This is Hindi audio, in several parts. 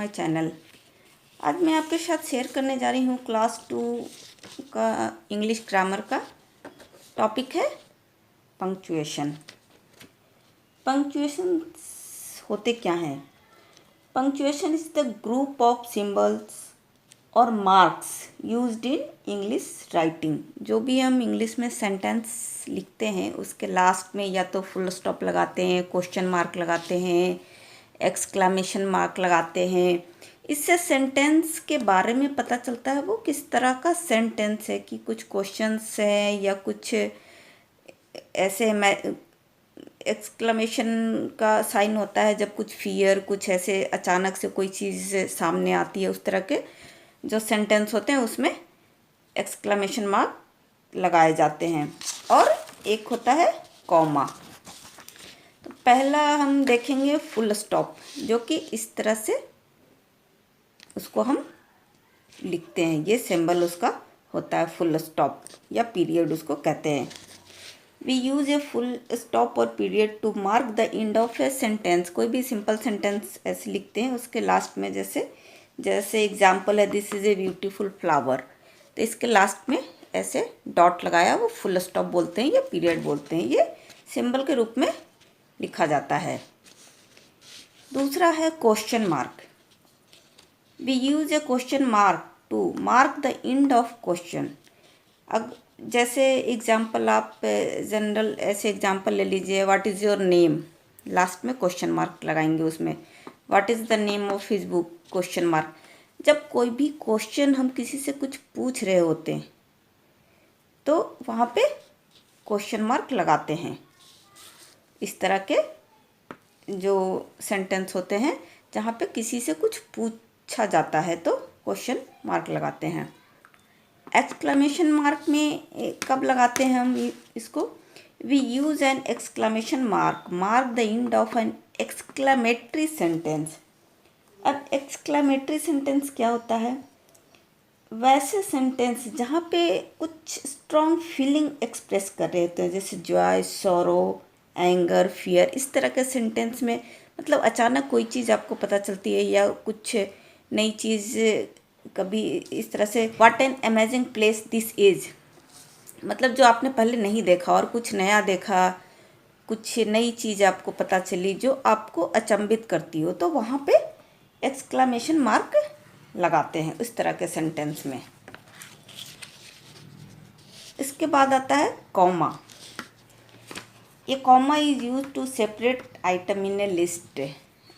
My channel. आज मैं आपके साथ शेयर करने जा रही हूँ क्लास 2 का इंग्लिश ग्रामर का टॉपिक है पंक्चुएशन। पंक्चुएशन होते क्या हैं? Punctuation is the group of symbols और marks used in English writing. जो भी हम इंग्लिश में सेंटेंस लिखते हैं उसके लास्ट में या तो फुल स्टॉप लगाते हैं, क्वेश्चन मार्क लगाते हैं, एक्सक्लेमेशन मार्क लगाते हैं। इससे सेंटेंस के बारे में पता चलता है वो किस तरह का सेंटेंस है, कि कुछ क्वेश्चंस है या कुछ ऐसे एक्सक्लेमेशन का साइन होता है जब कुछ फियर, कुछ ऐसे अचानक से कोई चीज़ सामने आती है। उस तरह के जो सेंटेंस होते हैं उसमें एक्सक्लेमेशन मार्क लगाए जाते हैं। और एक होता है कॉमा। तो पहला हम देखेंगे फुल स्टॉप, जो कि इस तरह से उसको हम लिखते हैं। ये सिंबल उसका होता है फुल स्टॉप या पीरियड उसको कहते हैं। We use a full stop और period to mark the end of a sentence. कोई भी सिंपल सेंटेंस ऐसे लिखते हैं उसके लास्ट में, जैसे एग्जाम्पल है this is a beautiful flower, तो इसके लास्ट में ऐसे डॉट लगाया, वो फुल स्टॉप बोलते हैं या पीरियड बोलते हैं। ये सिंबल के रूप में लिखा जाता है। दूसरा है question mark. We use a question mark to mark the end of question. अब जैसे एग्जाम्पल आप जनरल ऐसे एग्जाम्पल ले लीजिए, what is your name, last में क्वेश्चन मार्क लगाएंगे उसमें। What is the name of his book, question mark. जब कोई भी क्वेश्चन हम किसी से कुछ पूछ रहे होते हैं तो वहाँ पे क्वेश्चन मार्क लगाते हैं। इस तरह के जो सेंटेंस होते हैं जहाँ पे किसी से कुछ पूछा जाता है तो क्वेश्चन मार्क लगाते हैं। एक्सक्लेमेशन मार्क में कब लगाते हैं हम इसको? We use an exclamation mark the end of an exclamatory sentence. अब एक्सक्लेमेटरी सेंटेंस क्या होता है? वैसे सेंटेंस जहाँ पे कुछ स्ट्रॉन्ग फीलिंग एक्सप्रेस कर रहे होते हैं, जैसे जॉय, सॉरो, एंगर, फियर। इस तरह के सेंटेंस में मतलब अचानक कोई चीज़ आपको पता चलती है या कुछ नई चीज़, कभी इस तरह से what an amazing place this is, मतलब जो आपने पहले नहीं देखा और कुछ नया देखा, कुछ नई चीज़ आपको पता चली जो आपको अचंभित करती हो, तो वहाँ पे एक्सक्लेमेशन मार्क लगाते हैं इस तरह के सेंटेंस में। इसके बाद आता है कॉमा। ये comma is use to separate item in a list.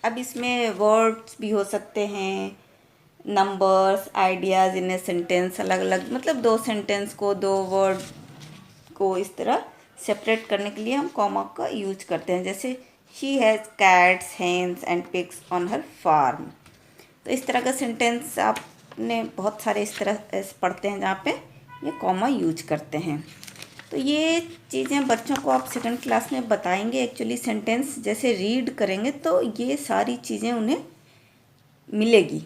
अब इसमें वर्ड्स भी हो सकते हैं, numbers, ideas in a sentence, अलग अलग, मतलब दो सेंटेंस को, दो वर्ड को इस तरह सेपरेट करने के लिए हम कॉमा का यूज करते हैं। जैसे she has cats, hens and pigs on her farm. तो इस तरह का सेंटेंस आपने बहुत सारे इस तरह पढ़ते हैं जहाँ पे ये कॉमा यूज करते हैं। तो ये चीज़ें बच्चों को आप सेकंड क्लास में बताएंगे। एक्चुअली सेंटेंस जैसे रीड करेंगे तो ये सारी चीज़ें उन्हें मिलेगी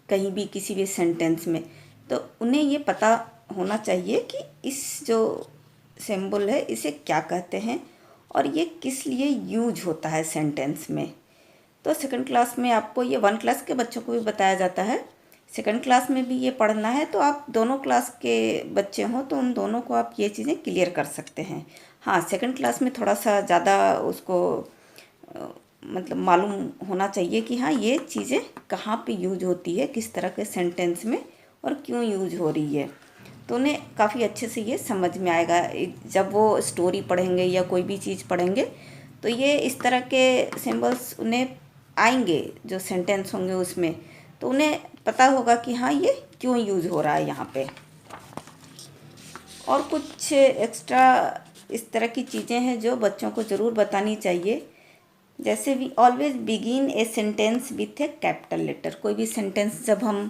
कहीं भी किसी भी सेंटेंस में, तो उन्हें ये पता होना चाहिए कि इस जो सिंबल है इसे क्या कहते हैं और ये किस लिए यूज होता है सेंटेंस में। तो सेकंड क्लास में आपको ये 1 क्लास के बच्चों को भी बताया जाता है, सेकंड क्लास में भी ये पढ़ना है। तो आप दोनों क्लास के बच्चे हों तो उन दोनों को आप ये चीज़ें क्लियर कर सकते हैं। हाँ, सेकंड क्लास में थोड़ा सा ज़्यादा उसको मतलब मालूम होना चाहिए कि हाँ ये चीज़ें कहाँ पे यूज होती है, किस तरह के सेंटेंस में और क्यों यूज हो रही है। तो उन्हें काफ़ी अच्छे से ये समझ में आएगा जब वो स्टोरी पढ़ेंगे या कोई भी चीज़ पढ़ेंगे। तो ये इस तरह के सिंबल्स उन्हें आएंगे जो सेंटेंस होंगे उसमें, तो उन्हें पता होगा कि हाँ ये क्यों यूज हो रहा है यहाँ पे। और कुछ एक्स्ट्रा इस तरह की चीज़ें हैं जो बच्चों को ज़रूर बतानी चाहिए। जैसे we always begin a sentence with a capital letter. कोई भी सेंटेंस जब हम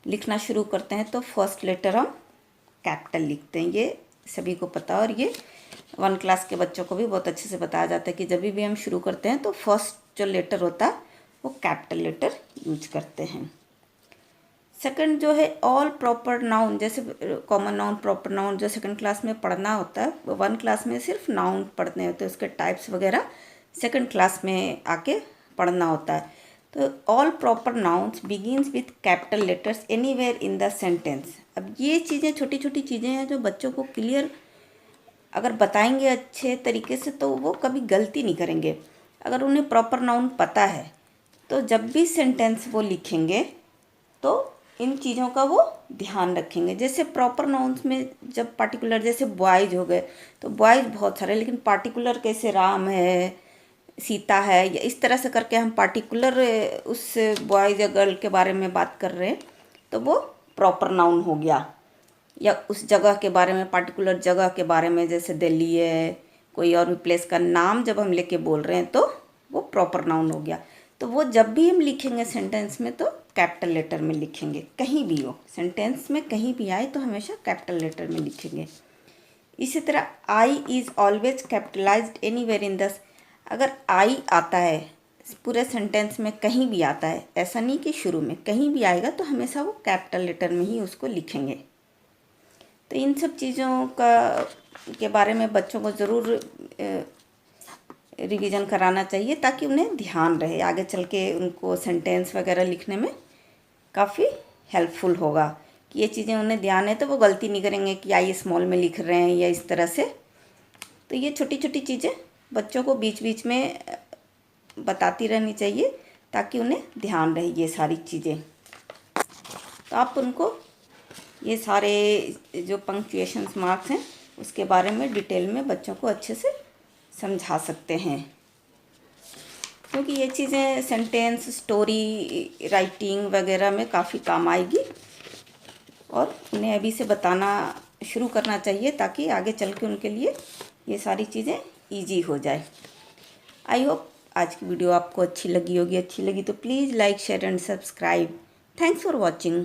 लिखना शुरू करते हैं तो फर्स्ट लेटर हम कैपिटल लिखते हैं, ये सभी को पता। और ये 1 क्लास के बच्चों को भी बहुत अच्छे से बताया जाता है कि जब भी हम शुरू करते हैं तो फर्स्ट जो लेटर होता है वो कैपिटल लेटर यूज करते हैं। सेकंड जो है ऑल प्रॉपर नाउन, जैसे कॉमन नाउन, प्रॉपर नाउन जो सेकंड क्लास में पढ़ना होता है, 1 क्लास में सिर्फ नाउन पढ़ने होते हैं, उसके टाइप्स वगैरह सेकंड क्लास में आके पढ़ना होता है। तो all proper nouns begins with capital letters anywhere in the sentence. अब ये चीज़ें छोटी छोटी चीज़ें हैं जो बच्चों को क्लियर अगर बताएंगे अच्छे तरीके से तो वो कभी गलती नहीं करेंगे। अगर उन्हें प्रॉपर नाउन पता है तो जब भी सेंटेंस वो लिखेंगे तो इन चीज़ों का वो ध्यान रखेंगे। जैसे प्रॉपर नाउन्स में जब पार्टिकुलर, जैसे बॉयज हो गए तो बॉयज बहुत सारे, लेकिन पार्टिकुलर कैसे राम है, सीता है, या इस तरह से करके हम पार्टिकुलर उस बॉयज या गर्ल के बारे में बात कर रहे हैं तो वो प्रॉपर नाउन हो गया। या उस जगह के बारे में, पार्टिकुलर जगह के बारे में, जैसे दिल्ली है, कोई और भी प्लेस का नाम जब हम लेके बोल रहे हैं तो वो प्रॉपर नाउन हो गया। तो वो जब भी हम लिखेंगे सेंटेंस में तो कैपिटल लेटर में लिखेंगे, कहीं भी हो सेंटेंस में कहीं भी आए तो हमेशा कैपिटल लेटर में लिखेंगे। इसी तरह I is always capitalized anywhere in the, अगर आई आता है पूरे सेंटेंस में कहीं भी आता है, ऐसा नहीं कि शुरू में, कहीं भी आएगा तो हमेशा वो कैपिटल लेटर में ही उसको लिखेंगे। तो इन सब चीज़ों के बारे में बच्चों को ज़रूर रिवीजन कराना चाहिए ताकि उन्हें ध्यान रहे, आगे चल के उनको सेंटेंस वगैरह लिखने में काफ़ी हेल्पफुल होगा कि ये चीज़ें उन्हें ध्यान है तो वो गलती नहीं करेंगे कि आई स्मॉल में लिख रहे हैं या इस तरह से। तो ये छोटी छोटी चीज़ें बच्चों को बीच बीच में बताती रहनी चाहिए ताकि उन्हें ध्यान रहे ये सारी चीज़ें। तो आप उनको ये सारे जो पंक्चुएशन मार्क्स हैं उसके बारे में डिटेल में बच्चों को अच्छे से समझा सकते हैं, क्योंकि ये चीज़ें सेंटेंस, स्टोरी राइटिंग वगैरह में काफ़ी काम आएगी और उन्हें अभी से बताना शुरू करना चाहिए ताकि आगे चल के उनके लिए ये सारी चीज़ें ईजी हो जाए। आई होप आज की वीडियो आपको अच्छी लगी होगी। अच्छी लगी तो please like, share and subscribe. Thanks for watching.